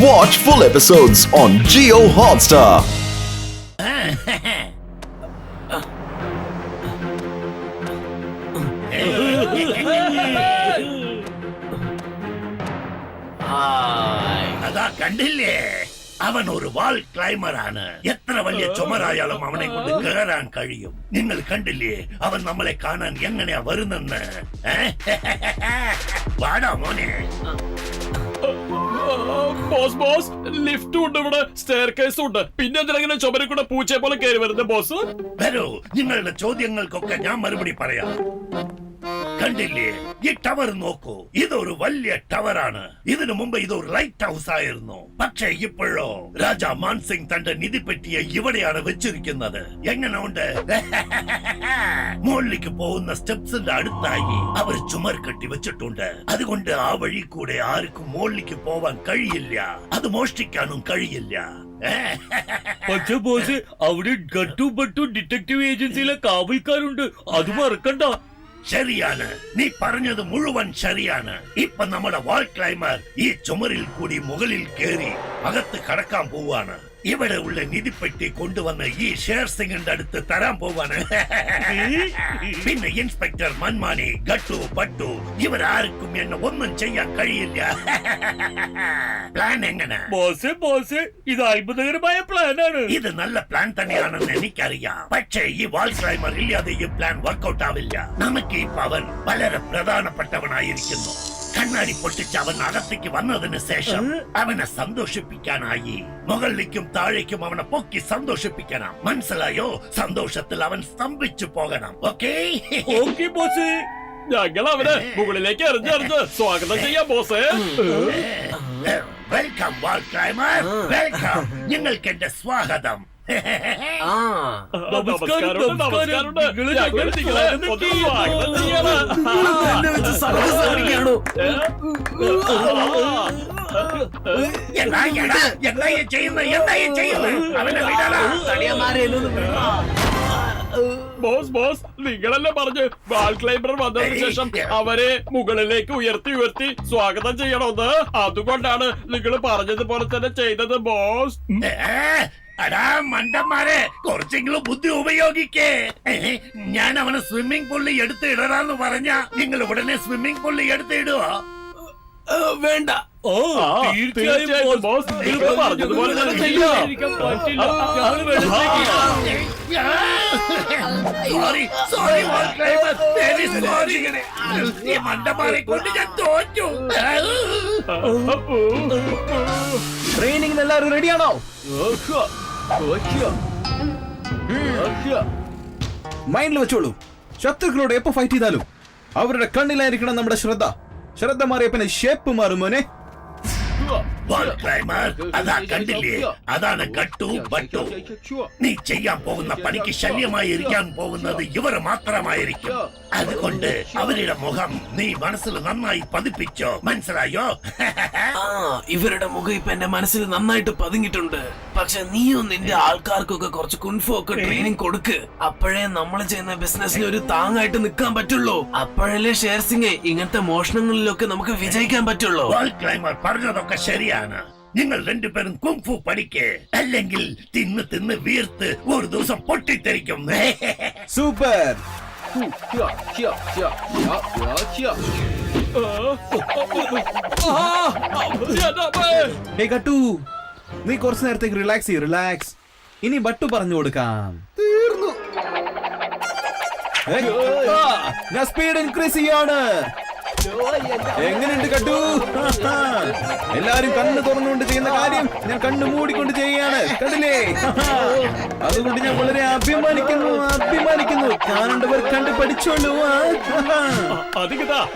Watch full episodes on Jio Hotstar. അതാ കണ്ടില്ലേ, അവൻ ഒരു വാൾ ക്ലൈമറാണ്. എത്ര വലിയ ചുമരായാലും അവനെ കൊണ്ട് കയറാൻ കഴിയും. നിങ്ങൾ കണ്ടില്ലേ അവൻ നമ്മളെ കാണാൻ എങ്ങനെയാ വരുന്നെന്ന്? വാടാ മോനെ. ബോസ് ലിഫ്റ്റും ഉണ്ട്, ഇവിടെ സ്റ്റെയർ കേസും ഉണ്ട്. പിന്നെ എന്തിനാ ചുമരിൽ കൂടെ പൂച്ചയെ പോലെ കയറി വരുന്നത് ബോസ്? വരൂ, നിങ്ങളുടെ ചോദ്യങ്ങൾക്കൊക്കെ ഞാൻ മറുപടി പറയാം. കണ്ടില്ലേ ഈ ടവർ നോക്കൂ, ഇതൊരു വലിയ ടവറാണ്. ഇതിനു മുമ്പ് ഇതൊരു ലൈറ്റ് ഹൗസ് ആയിരുന്നു. പക്ഷേ ഇപ്പോഴോ രാജാ മാൻസിംഗ് തന്റെ നിധിപ്പെട്ടിയെ ഇവിടെയാണ് വെച്ചിരിക്കുന്നത്. എങ്ങനെ ഉണ്ട്? മുകളിലേക്ക് പോകുന്ന സ്റ്റെപ്സിന്റെ അടുത്തായി അവർ ചുമർ കെട്ടി വെച്ചിട്ടുണ്ട്. അതുകൊണ്ട് ആ വഴി കൂടെ ആർക്കും മുകളിലേക്ക് പോവാൻ കഴിയില്ല. അത് മോഷ്ടിക്കാനും കഴിയില്ല. പക്ഷേ ബോസ്, അവിടെ ഗട്ടു ബട്ടു ഡിറ്റക്റ്റീവ് ഏജൻസിയിലെ കാവൽക്കാരുണ്ട്, അത് മറക്കണ്ട. ശരിയാണ്, നീ പറഞ്ഞത് മുഴുവൻ ശരിയാണ്. ഇപ്പൊ നമ്മുടെ വാൾ ക്ലൈമർ ഈ ചുമരിൽ കൂടി മുകളിൽ കയറി അകത്ത് കടക്കാൻ പോവാണ്. ഇവിടെ ഉള്ള നിധിപ്പെട്ടി കൊണ്ടുവന്ന് ഈ ഷേർ സിംഗിന്റെ അടുത്ത് തരാൻ പോവാണ്. പിന്നെ ഇൻസ്പെക്ടർ മൻമാനി, ഗട്ടു ബട്ടു ഇവരാർക്കും എന്നെ ഒന്നും ചെയ്യാൻ കഴിയില്ല. പ്ലാൻ എങ്ങനെ? ബോസ് ഇത് അത്ഭുതകരമായ പ്ലാനാണ്. ഇത് നല്ല പ്ലാൻ തന്നെയാണെന്ന് എനിക്കറിയാം. പക്ഷേ ഈ വാൾ ക്ലൈമർ ഇല്ലാതെ ഈ പ്ലാൻ വർക്ക്ഔട്ട് ആവില്ല. നമുക്ക് ഇപ്പൊ അവൻ വളരെ പ്രധാനപ്പെട്ടവനായിരിക്കുന്നു. കണ്ണാടി പൊട്ടിച്ച് അവൻ അകത്തേക്ക് വന്നതിന് ശേഷം അവനെ സന്തോഷിപ്പിക്കാനായി മുകളിലേക്കും താഴേക്കും അവനെ പൊക്കി സന്തോഷിപ്പിക്കണം. മനസ്സിലായോ? സന്തോഷത്തിൽ അവൻ സ്തംഭിച്ചു പോകണം. ഓക്കേ ബോസ്, ഞങ്ങൾ അവനെ മുകളിലേക്ക് എറിഞ്ഞ് സ്വാഗതം ചെയ്യാം ബോസ്. വെൽക്കം വാൾ ക്ലൈമർ, വെൽക്കം. നിങ്ങൾക്ക് എന്റെ സ്വാഗതം. ബോസ്, നിങ്ങളല്ലേ പറഞ്ഞു വാൾ ക്ലൈംബർ വന്നതിന് ശേഷം അവരെ മുകളിലേക്ക് ഉയർത്തി സ്വാഗതം ചെയ്യണമെന്ന്? അതുകൊണ്ടാണ് നിങ്ങൾ പറഞ്ഞതുപോലെ തന്നെ ചെയ്തത് ബോസ്. അടാ മണ്ടന്മാരെ, കുറച്ചെങ്കിലും ബുദ്ധി ഉപയോഗിക്കേ. ഞാൻ അവനെ സ്വിമ്മിംഗ് പൂളിൽ എടുത്ത് ഇടറാന്ന് പറഞ്ഞ നിങ്ങൾ ഉടനെ സ്വിമ്മിംഗ് പൂളിൽ എടുത്ത് ഇടുവോ? വേണ്ട. തീർച്ചയായും ബോസ്, നിങ്ങൾ പറഞ്ഞതുപോലെ തന്നെ ചെയ്യാം. സോറി വാൾ ക്ലൈമർ, വെരി സോറി. ഈ മണ്ടന്മാരെ കൊണ്ട് ഞാൻ തോറ്റു. ട്രെയിനിങ്ങിന് എല്ലാവരും റെഡിയാണോ? മൈൻഡിൽ വെച്ചോളൂ, ശത്രുക്കളോട് എപ്പോ ഫൈറ്റ് ചെയ്താലും അവരുടെ കണ്ണിലായിരിക്കണം നമ്മുടെ ശ്രദ്ധ മാറിയ പിന്നെ ഷേപ്പ് മാറും മോനെ. വാൾ ക്ലൈമർ, അതാ കണ്ടില്ലേ, അതാണ് ഗട്ടു ബട്ടു. നീ ചെയ്യാൻ പോകുന്ന പണിക്ക് ശല്യമായി ഇരിക്കാൻ പോകുന്നത് ഇവർ മാത്രമായിരിക്കും. അതുകൊണ്ട് അവരുടെ മുഖം നീ മനസ്സിൽ നന്നായി പതിപ്പിച്ചോ. മനസ്സിലായോ? ഇവരുടെ മുഖം ഇപ്പൊ എന്റെ മനസ്സിൽ നന്നായിട്ട് പതിങ്ങിട്ടുണ്ട്. പക്ഷെ നീയും നിന്റെ ആൾക്കാർക്കൊക്കെ കുറച്ച് കുൻഫു ഒക്കെ ട്രെയിനിങ് കൊടുക്ക്. അപ്പോഴേ നമ്മൾ ചെയ്യുന്ന ബിസിനസ്സിന് ഒരു താങ്ങായിട്ട് നിൽക്കാൻ പറ്റുള്ളൂ. അപ്പോഴല്ലേ ഷെയർ സിംഗ് ഇങ്ങനത്തെ മോഷണങ്ങളിലൊക്കെ നമുക്ക് വിജയിക്കാൻ പറ്റുള്ളൂ. വാൾ ക്ലൈമർ പറഞ്ഞതൊക്കെ ശരിയാണ്. നിങ്ങൾ രണ്ടുപേരും കുംഫു പഠിക്കേ, അല്ലെങ്കിൽ തിന്ന് വീർത്ത് ഒരു ദിവസം പൊട്ടിത്തെറിക്കും. സൂപ്പർ. ഗട്ടു, നീ കുറച്ചു നേരത്തേക്ക് റിലാക്സ്. ഇനി ബട്ടു പറഞ്ഞു കൊടുക്കാം. തീർന്നു. ഞാൻ സ്പീഡ് ഇൻക്രീസ് ചെയ്യാണ്. എങ്ങനെയുണ്ട് ഗട്ടു? എല്ലാരും കണ്ണ് തുറന്നുകൊണ്ട് ചെയ്യുന്ന കാര്യം ഞാൻ കണ്ണ് മൂടിക്കൊണ്ട് ചെയ്യാണ്, കണ്ടില്ലേ? അതുകൊണ്ട് ഞാൻ വളരെ അഭിമാനിക്കുന്നു. കാണേണ്ടവർ കണ്ട് പഠിച്ചോളൂ.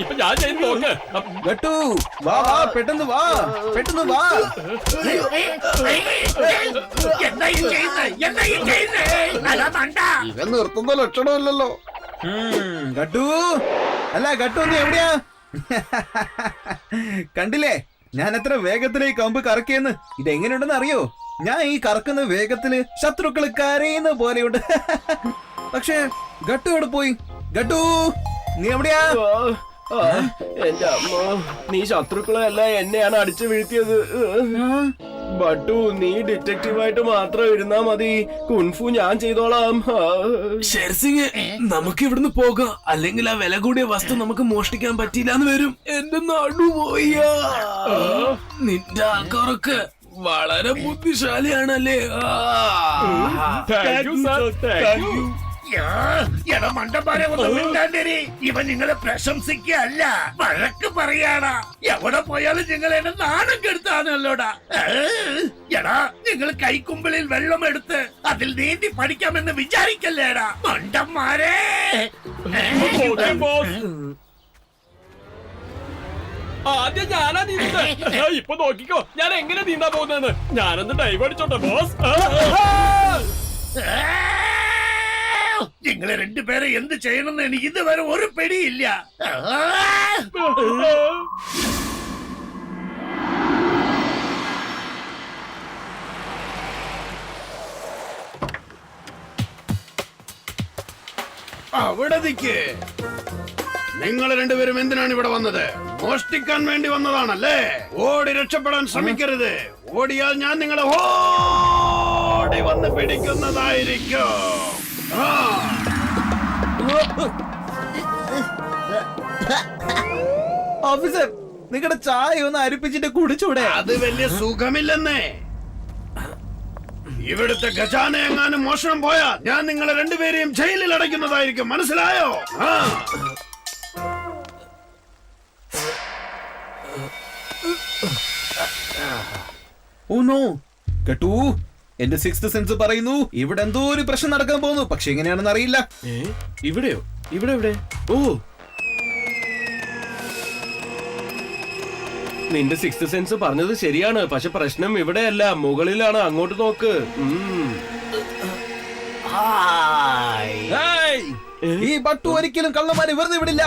ഇപ്പൊ ഞാൻ ചെയ്ത് നോക്ക്. ഗട്ടു, വാ, പെട്ടെന്ന് വാ. ഇവൻ നിർത്തുന്ന ലക്ഷണമല്ലല്ലോ. ഗട്ടു, നീ എവിടെയാ? കണ്ടില്ലേ ഞാൻ എത്ര വേഗത്തില് ഈ കമ്പ് കറക്കിയെന്ന്? ഇതെങ്ങനെയുണ്ടെന്ന് അറിയോ? ഞാൻ ഈ കറക്കുന്ന വേഗത്തില് ശത്രുക്കള് കരയുന്ന പോലെയുണ്ട്. പക്ഷേ ഗട്ടു എവിടെ പോയി? ഗട്ടു, നീ എവിടെയാ? എന്റെ അമ്മ, നീ ശത്രുക്കളെയല്ല എന്നെയാണ് അടിച്ചു വീഴ്ത്തിയത്. ബട്ടു, നീ ഡിറ്റക്റ്റീവായിട്ട് മാത്രം ഇരുന്നാ മതി. കുൻഫു ഞാൻ ചെയ്തോളാം. ഷെർസിംഗ്, നമുക്ക് ഇവിടുന്ന് പോകാം. അല്ലെങ്കിൽ ആ വില കൂടിയ വസ്തു നമുക്ക് മോഷ്ടിക്കാൻ പറ്റിയില്ലാന്ന് വരും. എന്റെ നടുപോയ. നിന്റെ ആൾക്കാരൊക്കെ വളരെ ബുദ്ധിശാലിയാണല്ലേ. Thank you sir, thank you. എടാ മണ്ടന്മാരെ ഒന്നും മിണ്ടാണ്ടിരി. ഇവൻ നിങ്ങളെ പ്രശംസിക്കല്ല, വഴക്ക് പറയാടാ. എവിടെ പോയാലും നിങ്ങൾ എന്നെ നാണം കെടുത്താണല്ലോടാ. എടാ, നിങ്ങൾ കൈക്കുമ്പിളിൽ വെള്ളം എടുത്ത് അതിൽ നീന്തി പഠിക്കാമെന്ന് വിചാരിക്കല്ലേടാ മണ്ടന്മാരെ. Okay, boss. ആദ്യം ഞാനാ നീന്തുന്നത്. ഇപ്പൊ നോക്കിക്കോ ഞാൻ എങ്ങനെ നീന്താ പോകുന്നെന്ന്. ഞാനൊന്ന് ഡൈവ് അടിച്ചോട്ടെ ബോസ്. നിങ്ങളെ രണ്ടുപേരെ എന്ത് ചെയ്യണമെന്ന് എനിക്ക് ഇതുവരെ ഒരു പിടിയില്ല. അവിടെ നിൽക്ക്. നിങ്ങൾ രണ്ടുപേരും എന്തിനാണ് ഇവിടെ വന്നത്? മോഷ്ടിക്കാൻ വേണ്ടി വന്നതാണല്ലേ? ഓടി രക്ഷപ്പെടാൻ ശ്രമിക്കരുത്. ഓടിയാൽ ഞാൻ നിങ്ങളെ ഓടി വന്ന് പിടിക്കുന്നതായിരിക്കും. ഓഫീസർ, നിങ്ങളുടെ ചായ ഒന്ന് അരിപ്പിച്ചിട്ട് കുടിച്ചൂടെ? അത് വലിയ സുഖമില്ലെന്നേ. ഇവിടുത്തെ ഖജാന എങ്ങാനും മോഷണം പോയാ ഞാൻ നിങ്ങളെ രണ്ടുപേരെയും ജയിലിൽ അടയ്ക്കുന്നതായിരിക്കും. മനസ്സിലായോ? ഓ നോ കേട്ടു, എന്റെ സിക്സ്ത് സെൻസ് പറയുന്നു ഇവിടെ എന്തോ ഒരു പ്രശ്നം നടക്കാൻ പോകുന്നു. പക്ഷെ എങ്ങനെയാണെന്ന് അറിയില്ല. ഇവിടെയോ? ഇവിടെ എവിടെ? ഓ, നിന്റെ സിക്സ്ത് സെൻസ് പറഞ്ഞത് ശരിയാണ്. പക്ഷെ പ്രശ്നം ഇവിടെയല്ല, മുകളിലാണ്. അങ്ങോട്ട് നോക്ക്. ഹേയ്, ഈ ബട്ടു ഒരിക്കലും കള്ളന്മാരെ വെറുതെ വിടില്ല.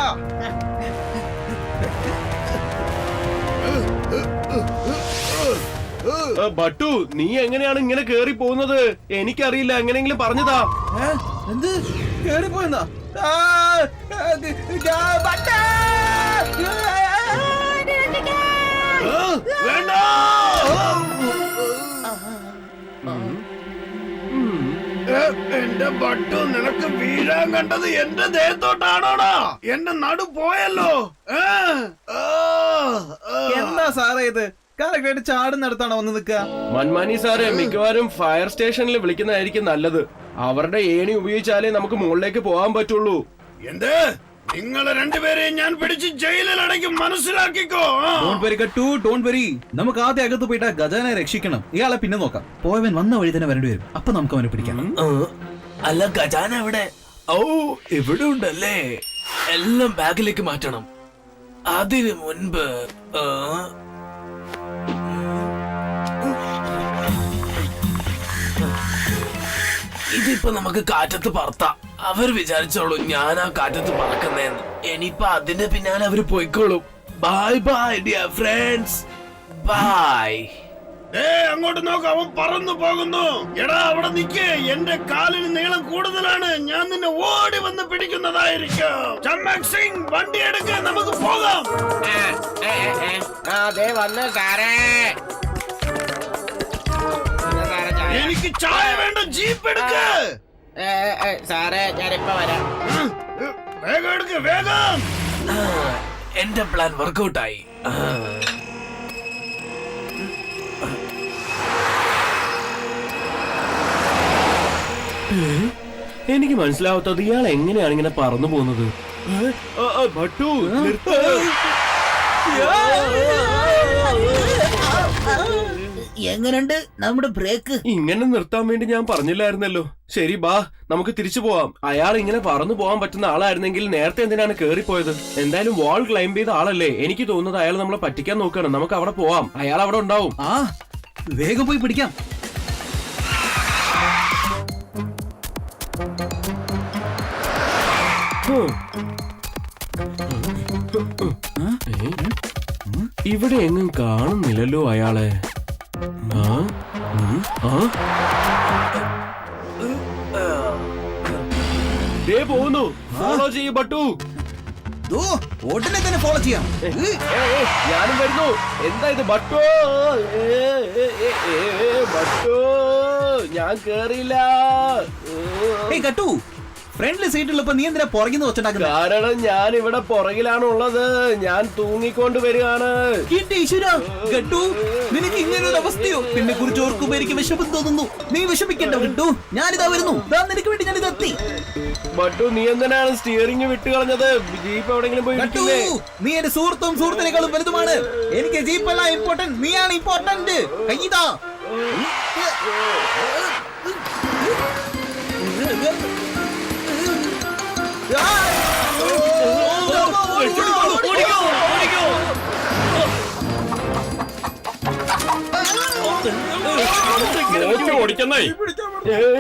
ബട്ടു, നീ എങ്ങനെയാണ് ഇങ്ങനെ കേറി പോകുന്നത്? എനിക്കറിയില്ല, എങ്ങനെയെങ്കിലും പറഞ്ഞതാ. എന്ത് കേറിപ്പോയെന്നാ? വേണ്ട. എന്റെ ബട്ടു, നിനക്ക് വീഴാൻ കണ്ടത് എന്റെ ദേഹത്തോട്ടാണോടാ? എന്റെ നടു പോയല്ലോ. എന്താ സാറേ ഇത്? കറക്റ്റായിട്ട് ചാടുന്നിടത്താണോ വന്ന് നിൽക്കുക? മൻമാനി സാറ് മിക്കവാറും ഫയർ സ്റ്റേഷനിൽ വിളിക്കുന്നതായിരിക്കും നല്ലത്. അവരുടെ ഏണി ഉപയോഗിച്ചാലേ നമുക്ക് മുകളിലേക്ക് പോകാൻ പറ്റുള്ളൂ. എന്ത്? നിങ്ങളെ രണ്ടുപേരെയും ഞാൻ പിടിച്ച് ജയിലിൽ അടയ്ക്കും. മനസ്സിലാക്കിക്കോ. നമുക്ക് ആദ്യം അകത്ത് പോയിട്ട് ഖജാനെ രക്ഷിക്കണം. ഇയാളെ പിന്നെ നോക്കാം. പോയവൻ വന്ന വഴി തന്നെ വരേണ്ടി വരും. അപ്പൊ നമുക്ക് അവനെ പിടിക്കാം. അല്ല, ഖജാന എവിടെ? ഓ, ഇവിടെ ഉണ്ടല്ലേ. എല്ലാം ബാഗിലേക്ക് മാറ്റണം. അതിനു മുൻപ് ഇതിപ്പോ നമുക്ക് കാറ്റത്ത് പറത്താം. അവർ വിചാരിച്ചോളൂ ഞാൻ ആ കാറ്റത്ത് പറക്കുന്നേന്ന്. ഇനിയിപ്പൊ അതിന്റെ പിന്നാലെ അവര് പോയിക്കോളും. Bye bye dear friends, bye. അങ്ങോട്ട് നോക്ക്, അവൻ പറന്നു പോകുന്നു. എടാ, അവിടെ നിൽക്കേ. എന്റെ കാലിന് നീളം കൂടുതലാണ്. ഞാൻ നിന്നെ ഓടി വന്ന് പിടിക്കുന്നതായിരിക്കും. ചമ്മക് സിംഗ്, വണ്ടി എടുക്ക, നമുക്ക് പോകാം. എനിക്ക് ചായ വേണ്ട, ജീപ്പ് എടുക്ക. സാറേ, ഞാനിപ്പോ വരാം. വേഗം എടുക്ക, വേഗം. എന്റെ പ്ലാൻ വർക്കൗട്ടായി. എനിക്ക് മനസ്സിലാവാത്തത് ഇയാൾ എങ്ങനെയാണ് ഇങ്ങനെ പറന്നു പോകുന്നത്. ഭട്ടു, നിർത്ത്. എങ്ങനുണ്ട് നമ്മുടെ ബ്രേക്ക്? ഇങ്ങനെ നിർത്താൻ വേണ്ടി ഞാൻ പറഞ്ഞില്ലായിരുന്നല്ലോ. ശരി, ബാ, നമുക്ക് തിരിച്ചു പോവാം. അയാൾ ഇങ്ങനെ പറന്നു പോകാൻ പറ്റുന്ന ആളായിരുന്നെങ്കിൽ നേരത്തെ എന്തിനാണ് കേറിപ്പോയത്? എന്തായാലും വാൾ ക്ലൈംബ് ചെയ്ത ആളല്ലേ. എനിക്ക് തോന്നുന്നത് അയാൾ നമ്മളെ പറ്റിക്കാൻ നോക്കുകയാണ്. നമുക്ക് അവിടെ പോവാം. അയാൾ അവിടെ ഉണ്ടാവും. വേഗം പോയി പിടിക്കാം. ഇവിടെ എങ്ങും കാണുന്നില്ലല്ലോ അയാളെ. ദേ പോകുന്നു. ഫോളോ ചെയ്യൂ ബട്ടു. ഉടനെ തന്നെ ഫോളോ ചെയ്യാം. ഞാനും വരുന്നു. എന്താ ഇത് ബട്ടോ? ബട്ടോ, ഞാൻ കേറിയില്ല. കട്ടു, ഫ്രണ്ട്ലി സീറ്റുള്ളപ്പോ നീ എന്തിനാ പുറകിന്ന് വെച്ചിട്ടുണ്ടാക്കുന്നത്? കാരണം ഞാൻ ഇവിടെ പുറകിലാണ് ഉള്ളത്. ഞാൻ തൂങ്ങിക്കൊണ്ട് വരികയാണ്. എന്റെ ഈശ്വരാ, ഗട്ടു, നിനക്ക് ഇങ്ങനെ ഒരു അവസ്ഥയോ? നിന്നെ കുറിച്ച് ഓർക്കുമ്പോ എനിക്ക് വിഷമം തോന്നുന്നു. നീ വിഷമിക്കണ്ട ഗട്ടു, ഞാനിതാ വരുന്നു. നിനക്ക് വേണ്ടി ഞാനിത് എത്തി. ബട്ടു, നീ എന്തിനാണ് സ്റ്റിയറിംഗ് വിട്ട് കളഞ്ഞത്? ജീപ്പ് എവിടെങ്കിലും പോയി ഗട്ടു, ഇരിക്കില്ലേ? നീ എന്റെ സുഹൃത്തിനേക്കാളും വലുതുമാണ്. എനിക്ക് ജീപ്പല്ല ഇമ്പോർട്ടന്റ്, നീയാണ് ഇമ്പോർട്ടന്റ്. കയ്യിതാ.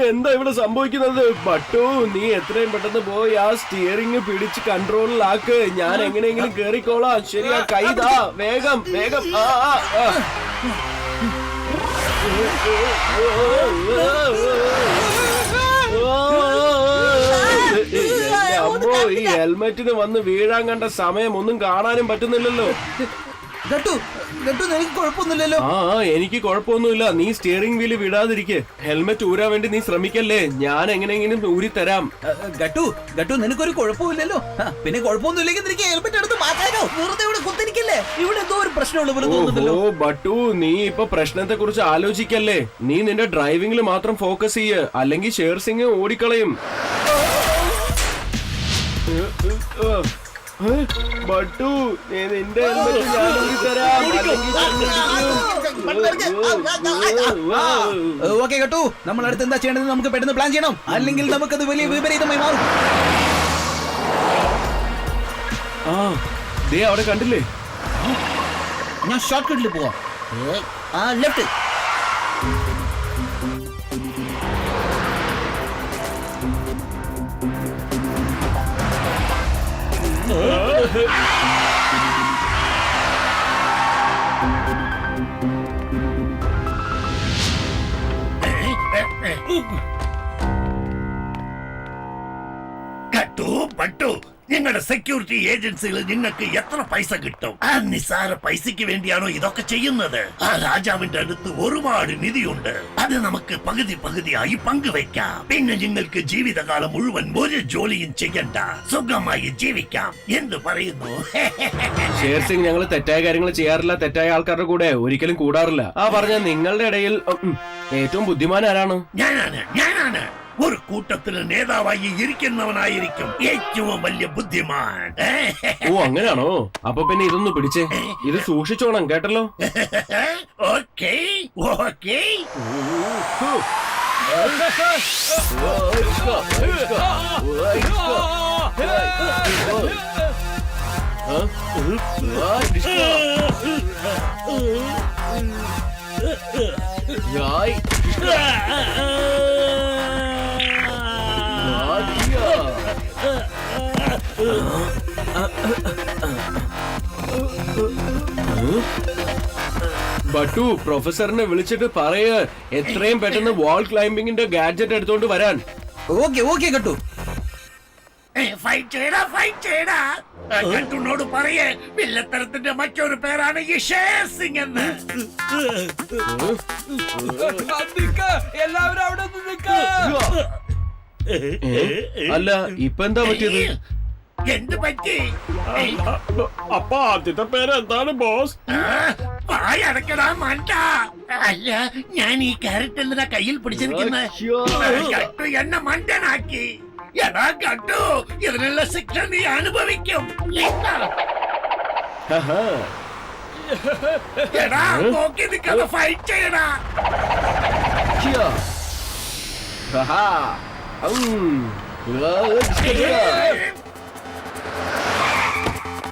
എന്താ ഇവിടെ സംഭവിക്കുന്നത്? ബട്ടു, നീ എത്രയും പെട്ടെന്ന് പോയി ആ സ്റ്റിയറിംഗ് പിടിച്ച് കൺട്രോളിലാക്ക്. ഞാൻ എങ്ങനെയെങ്കിലും കേറിക്കോളാം. ശരിയാ, കൈതാ, വേഗം വേഗം. അമ്മോ, ഈ ഹെൽമെറ്റിന് വന്ന് വീഴാൻ കണ്ട സമയം ഒന്നും കാണാനും പറ്റുന്നില്ലല്ലോ. ഗട്ടു, നിനക്ക് കുഴപ്പമൊന്നുമില്ലല്ലോ? എനിക്ക് കുഴപ്പമൊന്നുമില്ല. നീ സ്റ്റിയറിംഗ് വീല് വിടാതിരിക്കെ. ഹെൽമെറ്റ് ഊരാൻ വേണ്ടി നീ ശ്രമിക്കല്ലേ. ഞാൻ എങ്ങനെയെങ്കിലും ഊരി തരാം. ഗട്ടു, നിനക്കൊരു കുഴപ്പമില്ലല്ലോ? പിന്നെ കുഴപ്പമൊന്നുമില്ലെങ്കിൽ നിനക്ക് ഹെൽമെറ്റ് എടുത്ത് മാറ്റാനോ? വെറുതെ ഇവിടെ കുത്തിരിക്കല്ലേ? ഇവിടെ എന്തോ ഒരു പ്രശ്നമുള്ള പോലെ തോന്നുന്നുണ്ടല്ലോ. ബട്ടു, നീ ഇപ്പൊ പ്രശ്നത്തെ കുറിച്ച് ആലോചിക്കല്ലേ. നീ നിന്റെ ഡ്രൈവിംഗിൽ മാത്രം ഫോക്കസ് ചെയ്യ്, അല്ലെങ്കിൽ ഷേർ സിംഗ് ഓടിക്കളയും. ബട്ടു, നിന്റെ ഹെൽമെറ്റ് ഞാൻ ഊരി തരാം. ഓക്കെ ഗട്ടു, നമ്മൾ അടുത്ത് എന്താ ചെയ്യേണ്ടത്? നമുക്ക് പെട്ടെന്ന് പ്ലാൻ ചെയ്യണം, അല്ലെങ്കിൽ നമുക്കത് വലിയ വിപരീതമായി മാറും. ദേ അവിടെ കണ്ടില്ലേ? ഞാൻ ഷോർട്ട് കട്ടിൽ പോവാം. ലെഫ്റ്റ്. കട്ടു, ബട്ടു, നിങ്ങളുടെ സെക്യൂരിറ്റി ഏജൻസികൾ നിങ്ങൾക്ക് എത്ര പൈസ കിട്ടും? ആ നിസ്സാര പൈസക്ക് വേണ്ടിയാണോ ഇതൊക്കെ ചെയ്യുന്നത്? ആ രാജാവിന്റെ അടുത്ത് ഒരുപാട് നിധിയുണ്ട്. അത് നമുക്ക് പകുതി പകുതിയായി പങ്കുവെക്കാം. പിന്നെ നിങ്ങൾക്ക് ജീവിതകാലം മുഴുവൻ ഒരു ജോലിയും ചെയ്യണ്ട, സുഖമായി ജീവിക്കാം. എന്ത് പറയുന്നു? ഷേർ സിംഗ്, ഞങ്ങൾ തെറ്റായ കാര്യങ്ങൾ ചെയ്യാറില്ല. തെറ്റായ ആൾക്കാരുടെ കൂടെ ഒരിക്കലും കൂടാറില്ല. പറഞ്ഞ നിങ്ങളുടെ ഇടയിൽ ഏറ്റവും ബുദ്ധിമാൻ ആരാണ്? ഞാനാണ്. ഒരു കൂട്ടത്തിന് നേതാവായി ഇരിക്കുന്നവനായിരിക്കും ഏറ്റവും വലിയ ബുദ്ധിമാൻ. അങ്ങനെയാണോ? അപ്പൊ പിന്നെ ഇതൊന്ന് പിടിച്ചേ. ഇത് സൂക്ഷിച്ചോണം, കേട്ടല്ലോ. ഓക്കേ. ബട്ടു, പ്രൊഫസറിനെ വിളിച്ചിട്ട് പറയ എത്രയും പെട്ടെന്ന് വാൾ ക്ലൈംബിങ്ങിന്റെ ഗാഡ്ജറ്റ് എടുത്തോണ്ട് വരാൻ. ഓക്കെ കട്ടു. ഫൈറ്റ് ചെയ്യടാ. കട്ടുനോട് പറയേ, വില്ലത്തരത്തിന്റെ മറ്റൊരു പേരാണ് ഈ ഷേർ സിംഗ് എന്ന്. എല്ലാവരും അവിടെ അല്ല, ഇപ്പൊ എന്താ പറ്റിയത്? എന്ത് പറ്റി? അപ്പൊ ആദ്യത്തെ പേര് എന്താണ് ബോസ്? വായടക്കടാ മണ്ട. അല്ല, ഞാൻ ഈ ക്യാരറ്റ് എന്തിനാ കയ്യിൽ പിടിച്ചിരിക്കുന്നത്? കട്ടു എന്നെ മണ്ടനാക്കി. എടാ കട്ടു, ഇതിനുള്ള ശിക്ഷ നീ അനുഭവിക്കും. എടാ, നോക്കി നിൽക്കാതെ ഫൈറ്റ് ചെയ്യടാ.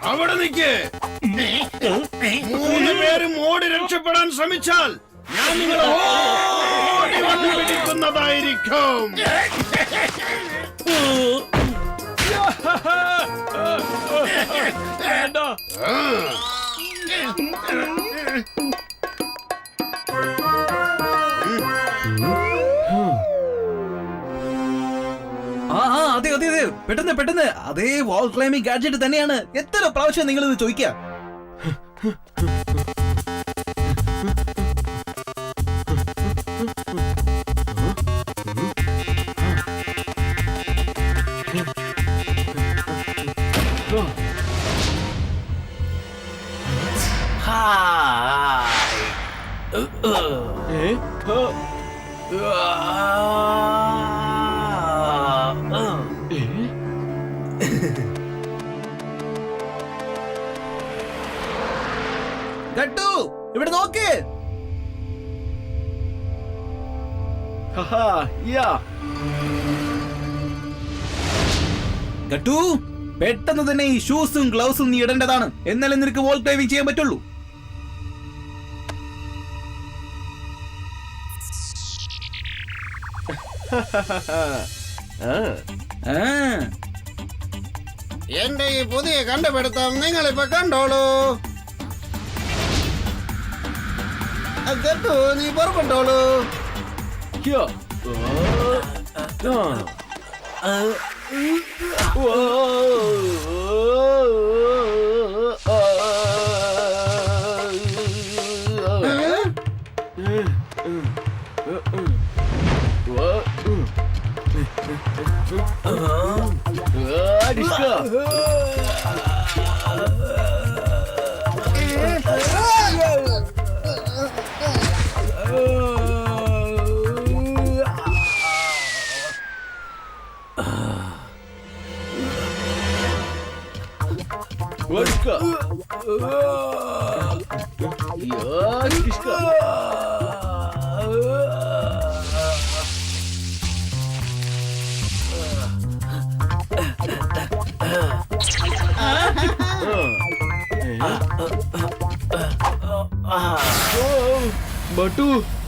അവിടെ നിൽക്ക്. 3 പേരും ഓടി രക്ഷപ്പെടാൻ ശ്രമിച്ചാൽ ഞാൻ നിങ്ങളെ ഓടി വന്ന് പിടിക്കുന്നതായിരിക്കും. അതെ പെട്ടെന്ന് പെട്ടെന്ന് അതേ വാൾ ക്ലൈംബിംഗ് ഗാഡ്ജറ്റ് തന്നെയാണ്. എത്ര പ്രാവശ്യം നിങ്ങൾ ഇത് ചോദിക്കുക? ഗട്ടു ഇവിടെ നോക്ക്. ഗട്ടു പെട്ടെന്ന് തന്നെ ഈ ഷൂസും ഗ്ലൗസും നീ ഇടേണ്ടതാണ്. എന്നാലേ നിനക്ക് വോൾ ക്ലൈംബിംഗ് ചെയ്യാൻ പറ്റുള്ളൂ. എന്റെ ഈ പുതിയ കണ്ടുപിടുത്തം നിങ്ങളിപ്പോ കണ്ടോളൂ. ഗട്ടു നീ പുറപ്പെട്ടോളൂ.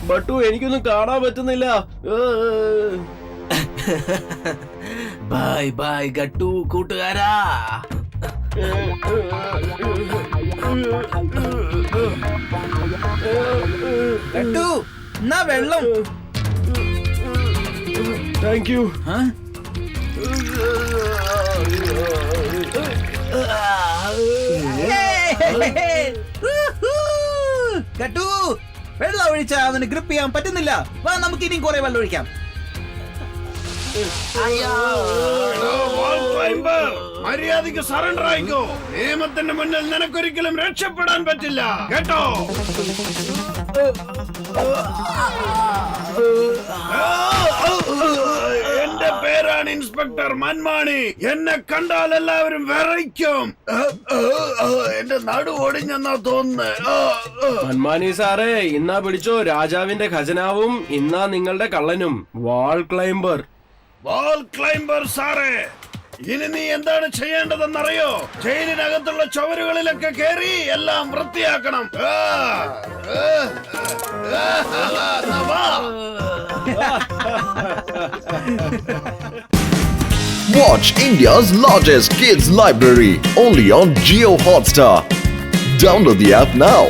ബട്ടു എനിക്കൊന്നും കാണാൻ പറ്റുന്നില്ല. ബൈ ബൈ ഗട്ടു കൂട്ടുകാരാ. ഗട്ടു എന്നാ വെള്ളം. Thank you. ഗട്ടു വെള്ളം ഒഴിച്ചാ അവന് ഗ്രിപ്പ് ചെയ്യാൻ പറ്റുന്നില്ല. വാ നമുക്ക് ഇനിയും കുറെ വെള്ളം ഒഴിക്കാം. മര്യാദയ്ക്ക് സറണ്ടർ ആയിക്കോ. നിയമത്തിന്റെ മുന്നിൽ നിനക്കൊരിക്കലും രക്ഷപ്പെടാൻ പറ്റില്ല കേട്ടോ. എന്റെ പേരാണ് ഇൻസ്പെക്ടർ മൻമാണി. എന്നെ കണ്ടാൽ എല്ലാവരും വിറയ്ക്കും. എന്റെ നടു ഒടിഞ്ഞെന്നാ തോന്നുന്നത്. മൻമാനി സാറേ, ഇന്നാ പിടിച്ചോ രാജാവിന്റെ ഖജനാവും ഇന്നാ നിങ്ങളുടെ കള്ളനും. വാൾ ക്ലൈംബർ. വാൾ ക്ലൈംബർ സാറേ, ഇനി നീ എന്താണ് ചെയ്യേണ്ടതെന്നറിയോ? ജയിലിനകത്തുള്ള ചുവരുകളിലൊക്കെ കയറി എല്ലാം വൃത്തിയാക്കണം. Watch India's largest kids library only on Jio Hotstar. Download the app now.